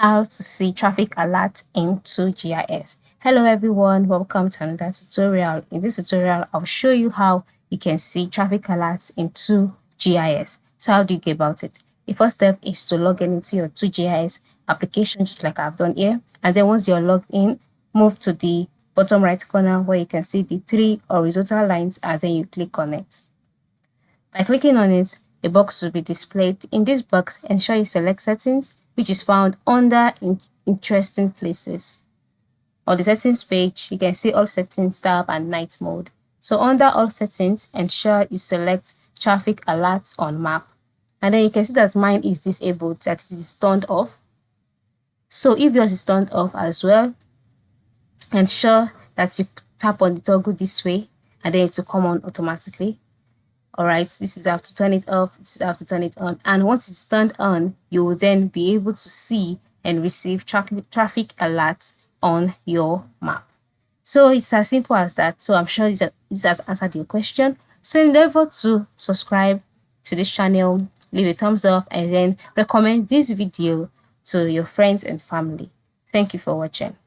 How to see traffic alert into GIS. Hello everyone, welcome to another tutorial. In this tutorial, I'll show you how you can see traffic alerts into GIS. So how do you go about it? The first step is to log in into your 2GIS application, just like I've done here. And then once you're logged in, move to the bottom right corner where you can see the 3 horizontal lines, and then you click on it. By clicking on it, a box will be displayed. In this box, ensure you select settings, which is found under interesting places. On the settings page, you can see all settings tab and night mode. So under all settings, ensure you select traffic alerts on map. And then you can see that mine is disabled, that it is turned off. So if yours is turned off as well, ensure that you tap on the toggle this way and then it will come on automatically. Alright, this is how to turn it off, this is how to turn it on. And once it's turned on, you will then be able to see and receive traffic alerts on your map. So it's as simple as that. So I'm sure this has answered your question. So endeavor to subscribe to this channel, leave a thumbs up, and then recommend this video to your friends and family. Thank you for watching.